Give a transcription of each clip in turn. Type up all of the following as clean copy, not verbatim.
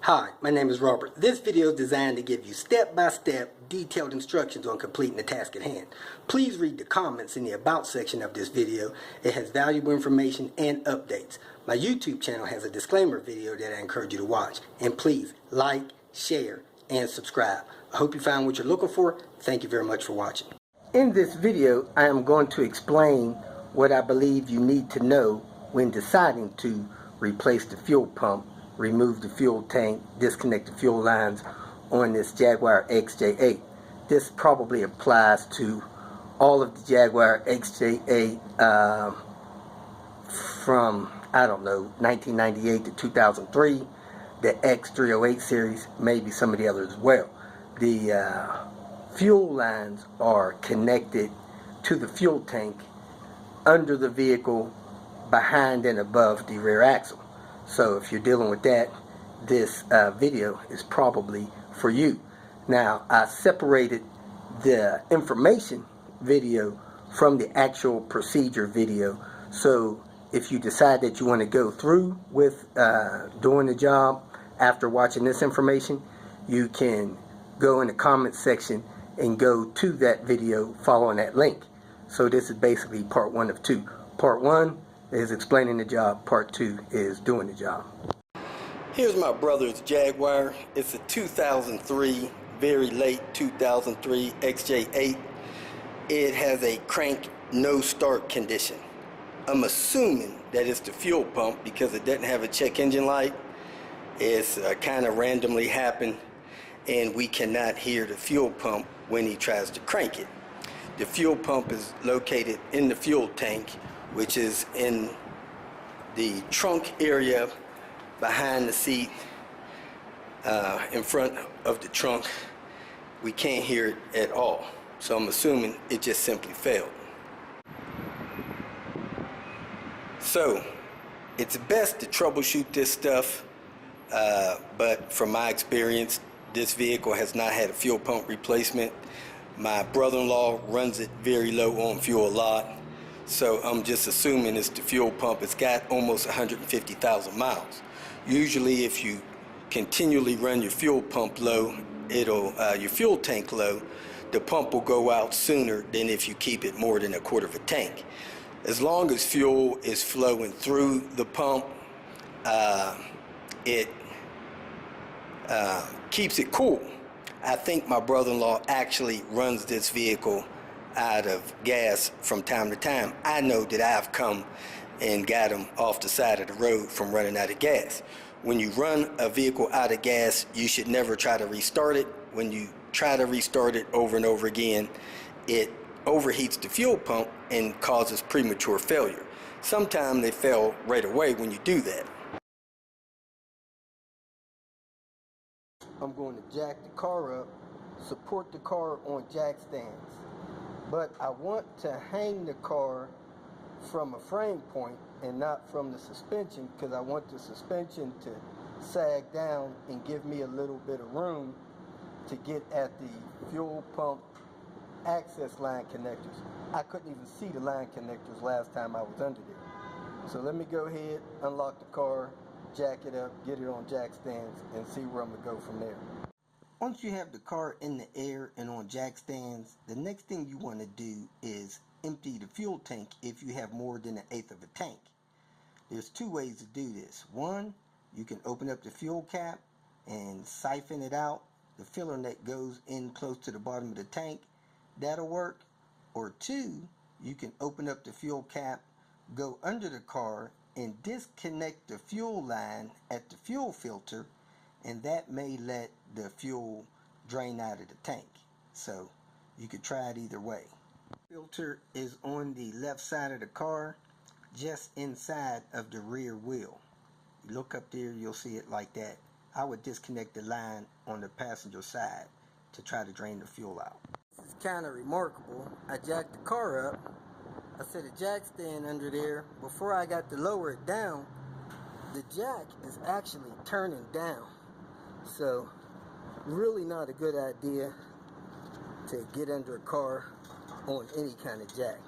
Hi, my name is Robert. This video is designed to give you step-by-step detailed instructions on completing the task at hand. Please read the comments in the About section of this video. It has valuable information and updates. My YouTube channel has a disclaimer video that I encourage you to watch. And please like, share, and subscribe. I hope you found what you're looking for. Thank you very much for watching. In this video, I am going to explain what I believe you need to know when deciding to replace the fuel pump, remove the fuel tank, disconnect the fuel lines on this Jaguar XJ8. This probably applies to all of the Jaguar XJ8 from, I don't know, 1998 to 2003, the X308 series, maybe some of the others as well. The fuel lines are connected to the fuel tank under the vehicle, behind and above the rear axle. So if you're dealing with that, this video is probably for you. Now, I separated the information video from the actual procedure video. So if you decide that you want to go through with doing the job after watching this information, you can go in the comment section and go to that video following that link. So this is basically part 1 of 2. Part 1 is explaining the job. Part 2 is doing the job. Here's my brother's Jaguar. It's a 2003, very late 2003 XJ8. It has a crank no start condition. I'm assuming that it's the fuel pump because it doesn't have a check engine light. It's kind of randomly happened, and we cannot hear the fuel pump when he tries to crank it. The fuel pump is located in the fuel tank, which is in the trunk area behind the seat, in front of the trunk. We can't hear it at all, so I'm assuming it just simply failed. So it's best to troubleshoot this stuff, but from my experience, this vehicle has not had a fuel pump replacement. My brother-in-law runs it very low on fuel a lot, so I'm just assuming it's the fuel pump. It's got almost 150,000 miles. Usually if you continually run your fuel pump low, your fuel tank low, the pump will go out sooner than if you keep it more than a quarter of a tank. As long as fuel is flowing through the pump, it keeps it cool. I think my brother-in-law actually runs this vehicle out of gas from time to time. I know that I've come and got him off the side of the road from running out of gas. When you run a vehicle out of gas, you should never try to restart it. When you try to restart it over and over again, it overheats the fuel pump and causes premature failure. Sometimes they fail right away when you do that. I'm going to jack the car up, support the car on jack stands. But I want to hang the car from a frame point and not from the suspension, because I want the suspension to sag down and give me a little bit of room to get at the fuel pump access line connectors. I couldn't even see the line connectors last time I was under there. So let me go ahead, unlock the car, jack it up, get it on jack stands, and see where I'm going to go from there. Once you have the car in the air and on jack stands, the next thing you want to do is empty the fuel tank if you have more than 1/8 of a tank. There's 2 ways to do this. One, you can open up the fuel cap and siphon it out. The filler that goes in close to the bottom of the tank, that'll work. Or 2, you can open up the fuel cap, go under the car, and disconnect the fuel line at the fuel filter, and that may let the fuel drain out of the tank. So you could try it either way. Filter is on the left side of the car, just inside of the rear wheel. You look up there, you'll see it like that. I would disconnect the line on the passenger side to try to drain the fuel out. This is kind of remarkable. I jacked the car up, I set a jack stand under there. Before I got to lower it down, the jack is actually turning down. So really not a good idea to get under a car on any kind of jack.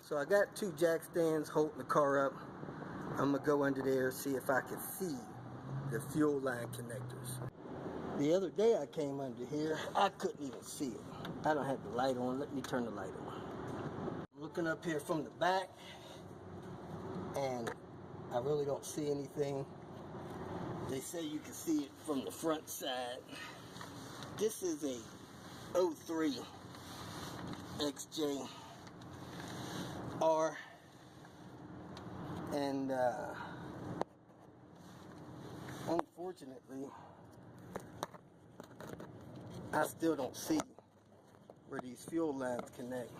So I got 2 jack stands holding the car up. I'm gonna go under there, see if I can see the fuel line connectors. The other day I came under here, I couldn't even see it. I don't have the light on. Let me turn the light on. I'm looking up here from the back, and I really don't see anything. They say you can see it from the front side. This is a 03 XJ8, and unfortunately, I still don't see where these fuel lines connect,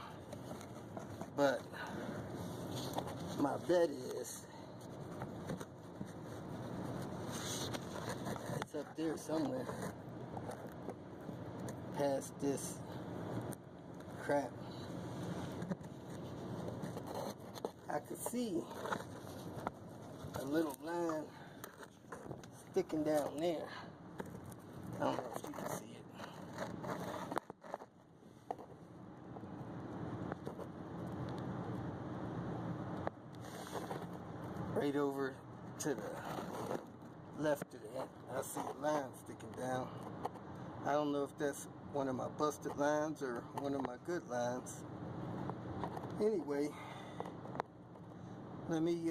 but my bet is it's up there somewhere past this crap. I could see a little line sticking down there. I don't know if you can see it. Right over to the left of that, I see a line sticking down. I don't know if that's one of my busted lines or one of my good lines. Anyway, let me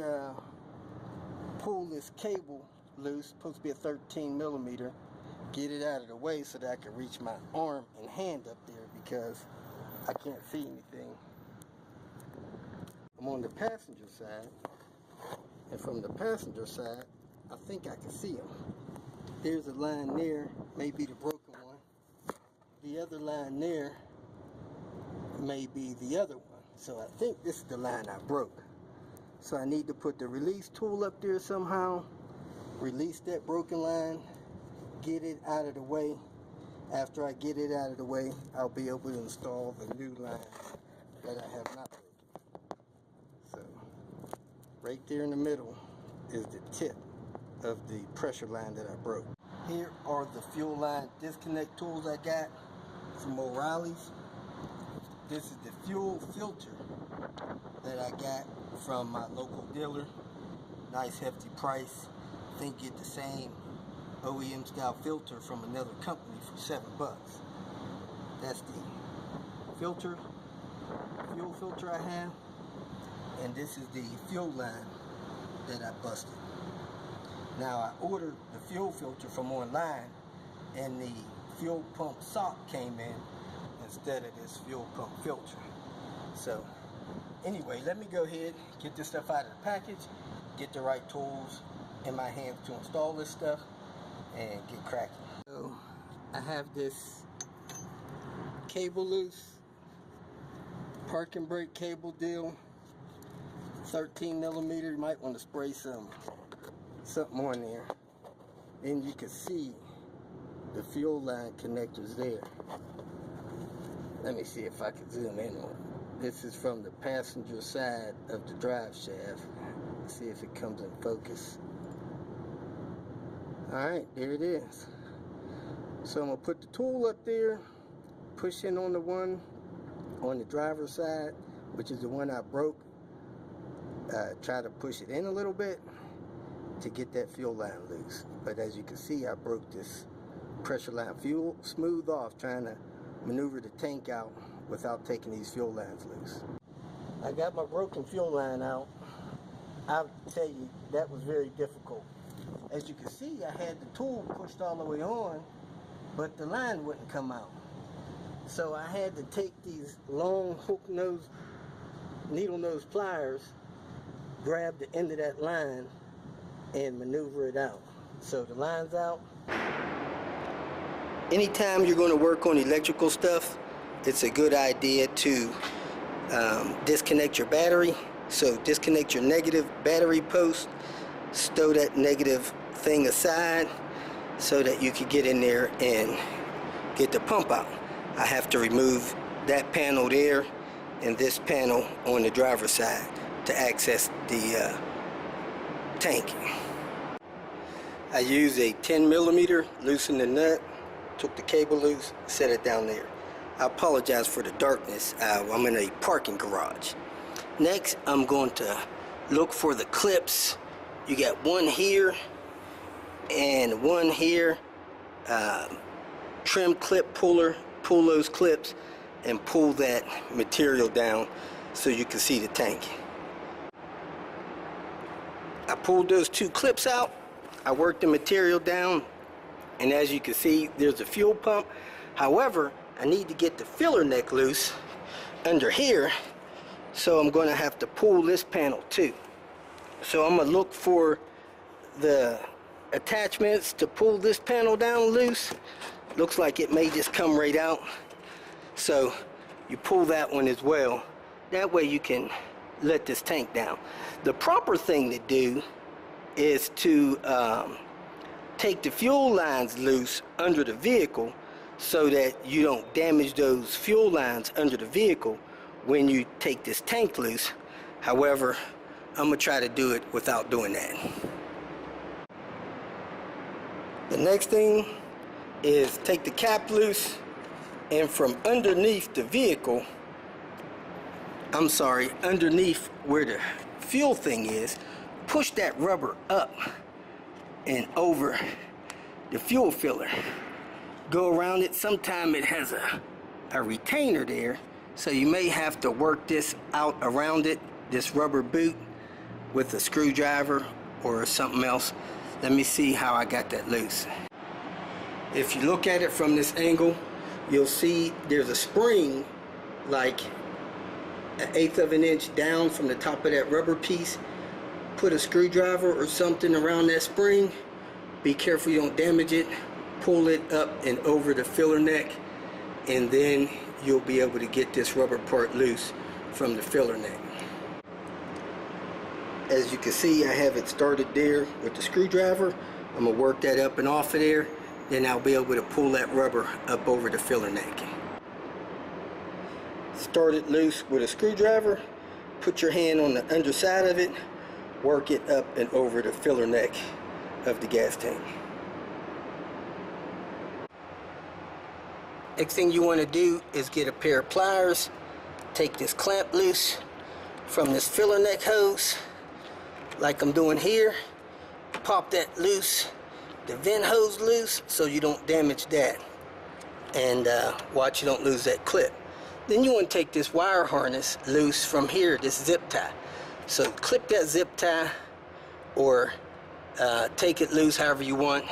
pull this cable loose. Supposed to be a 13 millimeter. Get it out of the way so that I can reach my arm and hand up there because I can't see anything. I'm on the passenger side, and from the passenger side, I think I can see them. There's a line there, maybe the broken one. The other line there may be the other one. So I think this is the line I broke. So I need to put the release tool up there somehow, release that broken line, get it out of the way. After I get it out of the way, I'll be able to install the new line that I have not broken. So right there in the middle is the tip of the pressure line that I broke. Here are the fuel line disconnect tools I got from O'Reilly's. This is the fuel filter that I got from my local dealer. Nice hefty price. I think you get the same OEM style filter from another company for $7. That's the fuel filter I have. And this is the fuel line that I busted. Now I ordered the fuel filter from online, and the fuel pump sock came in instead of this fuel pump filter. So anyway, let me go ahead, get this stuff out of the package, get the right tools in my hands to install this stuff, and get cracking. So I have this cable loose, parking brake cable deal, 13 millimeter. You might want to spray something on there. And you can see the fuel line connectors there. Let me see if I can zoom in on it. This is from the passenger side of the drive shaft. Let's see if it comes in focus. Alright, there it is. So I'm going to put the tool up there, push in on the one on the driver's side, which is the one I broke. Try to push it in a little bit to get that fuel line loose. But as you can see, I broke this pressure line fuel smooth off, trying to maneuver the tank out without taking these fuel lines loose. I got my broken fuel line out. I'll tell you, that was very difficult. As you can see, I had the tool pushed all the way on, but the line wouldn't come out. So I had to take these long hook nose, needle nose pliers, grab the end of that line, and maneuver it out. So the line's out. Anytime you're going to work on electrical stuff, it's a good idea to disconnect your battery. So disconnect your negative battery post, stow that negative thing aside so that you can get in there and get the pump out. I have to remove that panel there and this panel on the driver's side to access the tank. I used a 10 millimeter, loosened the nut, took the cable loose, set it down there. I apologize for the darkness. I'm in a parking garage. Next, I'm going to look for the clips. You got one here, and one here, trim clip puller. Pull those clips and pull that material down so you can see the tank. I pulled those two clips out, I worked the material down, and as you can see, there's a fuel pump. However, I need to get the filler neck loose under here, so I'm going to have to pull this panel too. So I'm going to look for the attachments to pull this panel down loose. Looks like it may just come right out, so you pull that one as well. That way you can let this tank down. The proper thing to do is to take the fuel lines loose under the vehicle so that you don't damage those fuel lines under the vehicle when you take this tank loose. However, I'm gonna try to do it without doing that. The next thing is take the cap loose, and from underneath the vehicle, underneath where the fuel thing is, push that rubber up and over the fuel filler. Go around it. Sometimes it has a retainer there, so you may have to work this out around it, this rubber boot, with a screwdriver or something else. Let me see how I got that loose. If you look at it from this angle, you'll see there's a spring like 1/8 of an inch down from the top of that rubber piece. Put a screwdriver or something around that spring. Be careful you don't damage it. Pull it up and over the filler neck, and then you'll be able to get this rubber part loose from the filler neck. As you can see, I have it started there with the screwdriver. I'm going to work that up and off of there. Then I'll be able to pull that rubber up over the filler neck. Start it loose with a screwdriver. Put your hand on the underside of it. Work it up and over the filler neck of the gas tank. Next thing you want to do is get a pair of pliers. Take this clamp loose from this filler neck hose, like I'm doing here. Pop that loose, the vent hose loose, so you don't damage that, and watch you don't lose that clip. Then you want to take this wire harness loose from here, this zip tie. So clip that zip tie, or take it loose however you want,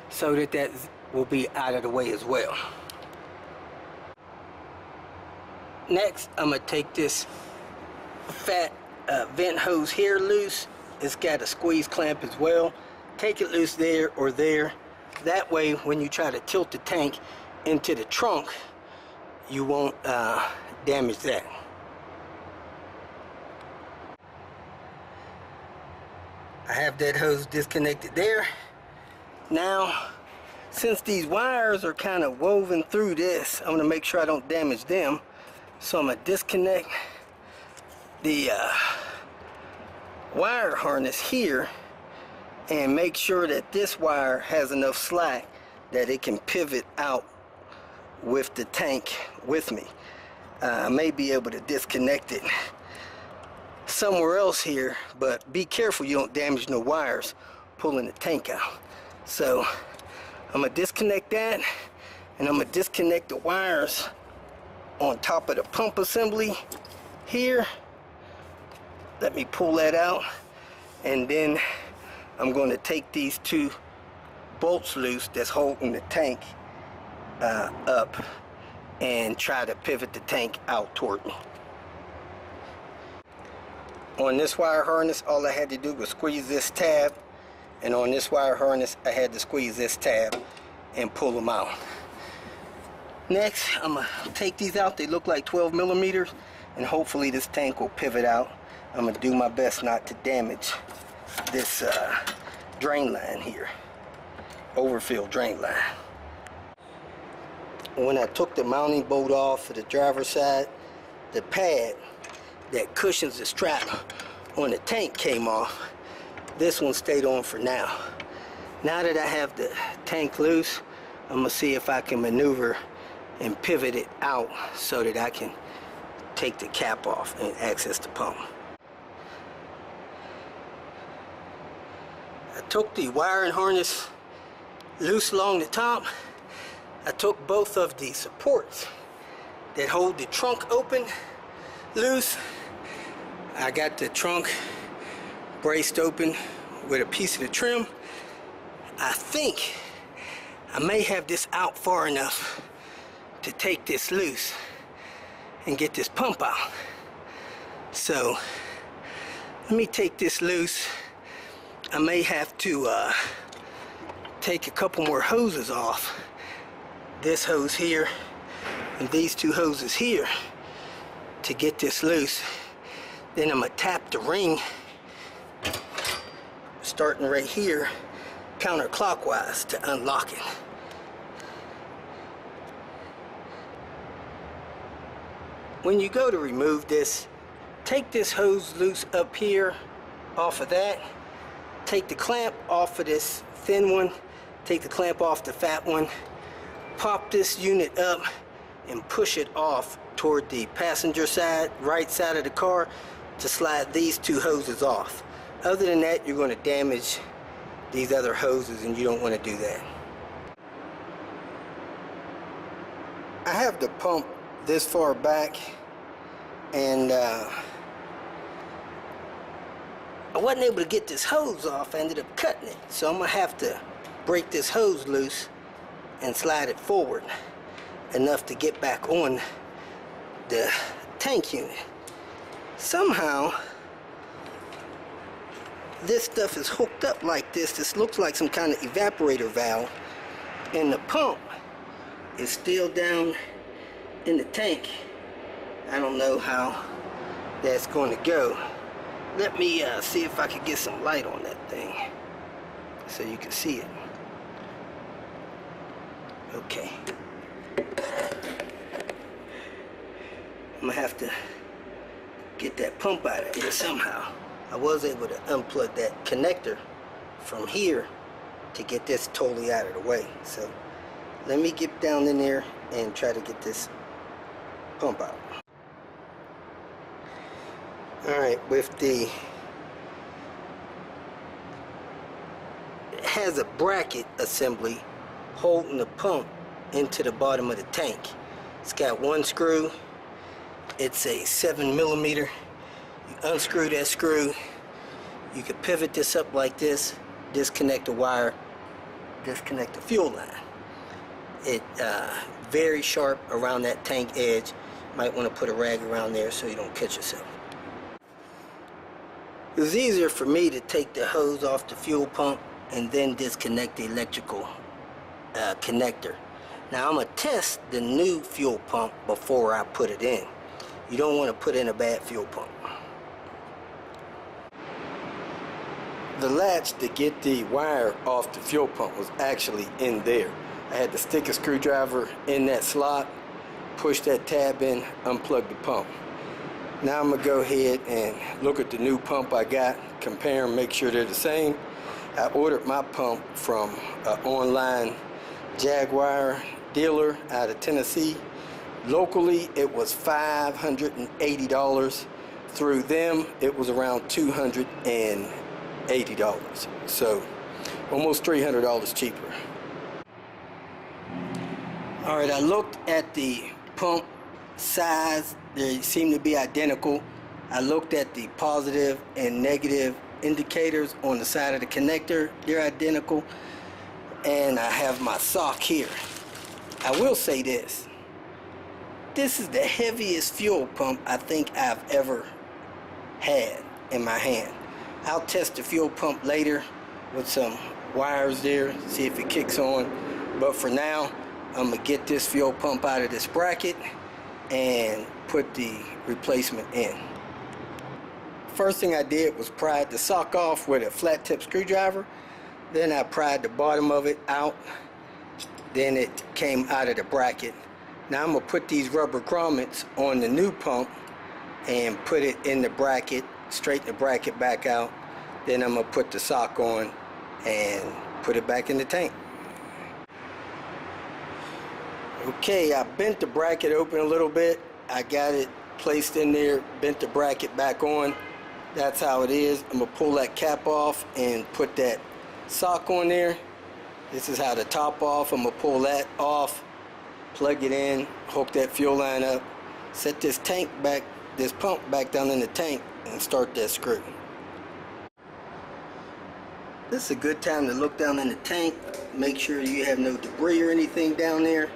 so that that will be out of the way as well. Next, I'm going to take this fat vent hose here loose. It's got a squeeze clamp as well. Take it loose there or there. That way, when you try to tilt the tank into the trunk, you won't damage that. I have that hose disconnected there. Now, since these wires are kind of woven through this, I'm going to make sure I don't damage them. So I'm going to disconnect the wire harness here and make sure that this wire has enough slack that it can pivot out with the tank with me. I may be able to disconnect it somewhere else here, but be careful you don't damage no wires pulling the tank out. So I'm going to disconnect that, and I'm going to disconnect the wires on top of the pump assembly here. Let me pull that out, and then I'm going to take these two bolts loose that's holding the tank up and try to pivot the tank out toward me. On this wire harness, all I had to do was squeeze this tab, and on this wire harness I had to squeeze this tab and pull them out. Next, I'm going to take these out. They look like 12 millimeters, and hopefully this tank will pivot out. I'm going to do my best not to damage this drain line here, overfill drain line. When I took the mounting bolt off for the driver's side, the pad that cushions the strap on the tank came off. This one stayed on for now. Now that I have the tank loose, I'm going to see if I can maneuver and pivot it out so that I can take the cap off and access the pump. I took the wiring harness loose along the top. I took both of the supports that hold the trunk open loose. I got the trunk braced open with a piece of the trim. I think I may have this out far enough to take this loose and get this pump out. So let me take this loose. I may have to take a couple more hoses off. This hose here and these two hoses here to get this loose. Then I'm gonna tap the ring starting right here counterclockwise to unlock it. When you go to remove this, take this hose loose up here off of that. Take the clamp off of this thin one. Take the clamp off the fat one. Pop this unit up and push it off toward the passenger side, right side of the car, to slide these two hoses off. Other than that, you're going to damage these other hoses, and you don't want to do that. I have the pump this far back, and I wasn't able to get this hose off. I ended up cutting it, so I'm gonna have to break this hose loose and slide it forward enough to get back on the tank unit. Somehow this stuff is hooked up like this. This looks like some kind of evaporator valve, and the pump is still down in the tank. I don't know how that's going to go. Let me see if I can get some light on that thing so you can see it. Okay. I'm gonna have to get that pump out of here somehow. I was able to unplug that connector from here to get this totally out of the way. So let me get down in there and try to get this pump out. Alright, with the, it has a bracket assembly holding the pump into the bottom of the tank. It's got one screw. It's a 7mm. You unscrew that screw. You can pivot this up like this, disconnect the wire, disconnect the fuel line. It very sharp around that tank edge. Might want to put a rag around there so you don't catch yourself. It was easier for me to take the hose off the fuel pump and then disconnect the electrical connector. Now I'm going to test the new fuel pump before I put it in. You don't want to put in a bad fuel pump. The latch to get the wire off the fuel pump was actually in there. I had to stick a screwdriver in that slot, push that tab in, unplug the pump. Now I'm going to go ahead and look at the new pump I got, compare them, make sure they're the same. I ordered my pump from an online Jaguar dealer out of Tennessee. Locally, it was $580. Through them, it was around $280. So almost $300 cheaper. Alright, I looked at the pump size. They seem to be identical. I looked at the positive and negative indicators on the side of the connector. They're identical. And I have my sock here. I will say this. This is the heaviest fuel pump I think I've ever had in my hand. I'll test the fuel pump later with some wires there, see if it kicks on. But for now, I'm gonna get this fuel pump out of this bracket and put the replacement in. First thing I did was pry the sock off with a flat tip screwdriver. Then I pried the bottom of it out. Then it came out of the bracket. Now I'm gonna put these rubber grommets on the new pump and put it in the bracket, straighten the bracket back out. Then I'm gonna put the sock on and put it back in the tank. Okay, I bent the bracket open a little bit. I got it placed in there, bent the bracket back on. That's how it is. I'm gonna pull that cap off and put that sock on there. This is how to top off. I'm going to pull that off, plug it in, hook that fuel line up, set this tank back, this pump back down in the tank, and start that screw. This is a good time to look down in the tank, make sure you have no debris or anything down there,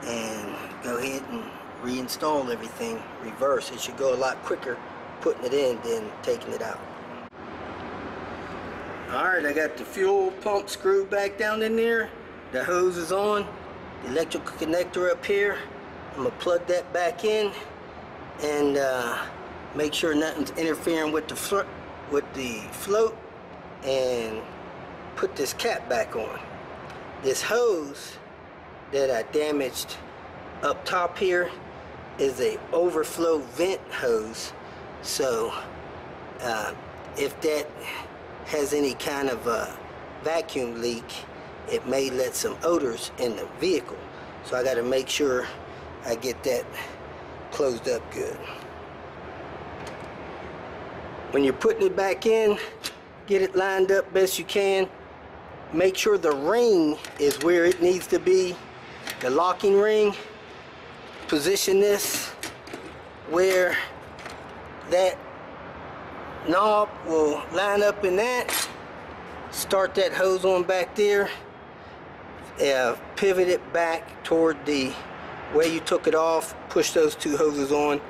and go ahead and reinstall everything reverse. It should go a lot quicker putting it in than taking it out. Alright, I got the fuel pump screwed back down in there. The hose is on. The electrical connector up here. I'm going to plug that back in and make sure nothing's interfering with the float, and put this cap back on. This hose that I damaged up top here is a overflow vent hose, so if that has any kind of vacuum leak, it may let some odors in the vehicle, so I got to make sure I get that closed up good. When you're putting it back in, get it lined up best you can. Make sure the ring is where it needs to be, the locking ring. Position this where that knob will line up in that. Start that hose on back there. Pivot it back toward the way you took it off. Push those two hoses on.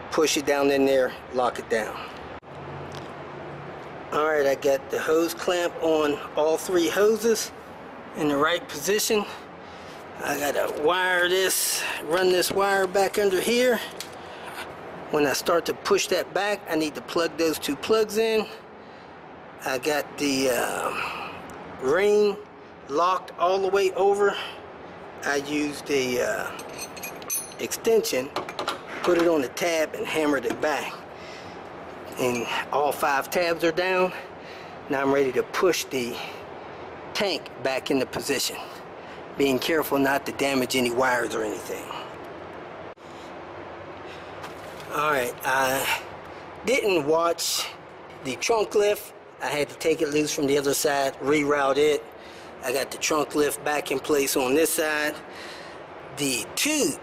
Push it down in there. Lock it down. Alright, I got the hose clamp on all three hoses in the right position. I gotta wire this, run this wire back under here. When I start to push that back, I need to plug those two plugs in. I got the ring locked all the way over. I used the extension, put it on the tab and hammered it back. And all 5 tabs are down. Now I'm ready to push the tank back into position, being careful not to damage any wires or anything. Alright, I didn't watch the trunk lift. I had to take it loose from the other side, reroute it. I got the trunk lift back in place on this side. The tube,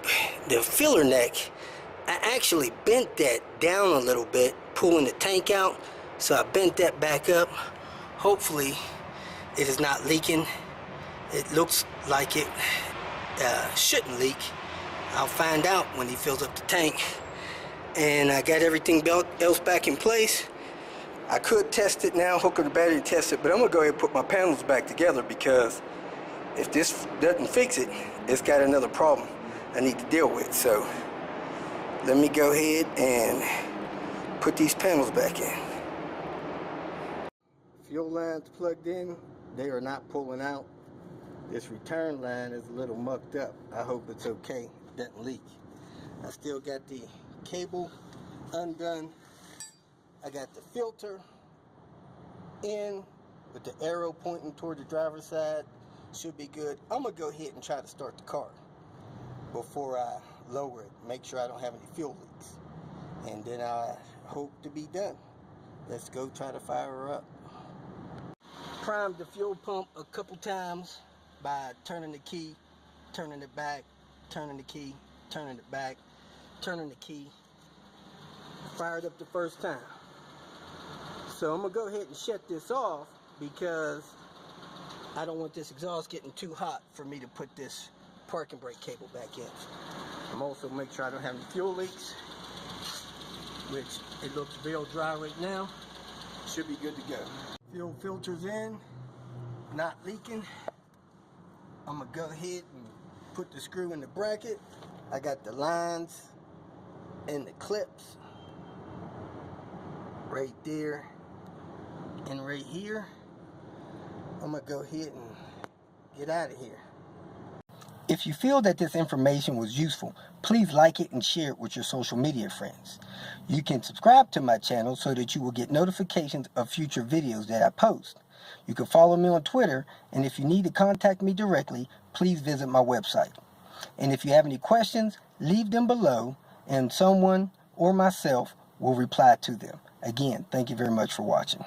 the filler neck, I actually bent that down a little bit, pulling the tank out, so I bent that back up. Hopefully it is not leaking. It looks like it shouldn't leak. I'll find out when he fills up the tank. And I got everything else back in place. I could test it now, hook up the battery and test it, but I'm gonna go ahead and put my panels back together, because if this doesn't fix it, it's got another problem I need to deal with. So let me go ahead and put these panels back in. Fuel lines plugged in, they are not pulling out. This return line is a little mucked up. I hope it's okay, it doesn't leak. I still got the cable undone. I got the filter in with the arrow pointing toward the driver's side. Should be good. I'm gonna go ahead and try to start the car before I lower it. Make sure I don't have any fuel leaks. And then I hope to be done. Let's go try to fire her up. Primed the fuel pump a couple times by turning the key, turning it back, turning the key, turning it back, turning the key. Fired up the first time. So I'm gonna go ahead and shut this off, because I don't want this exhaust getting too hot for me to put this parking brake cable back in. I'm also make sure I don't have any fuel leaks, which it looks real dry right now. Should be good to go. Fuel filter's in, not leaking. I'm gonna go ahead and put the screw in the bracket. I got the lines and the clips right there and right here. I'm gonna go ahead and get out of here. If you feel that this information was useful, please like it and share it with your social media friends. You can subscribe to my channel so that you will get notifications of future videos that I post. You can follow me on Twitter, and if you need to contact me directly, please visit my website. And if you have any questions, leave them below, and someone or myself will reply to them. Again, thank you very much for watching.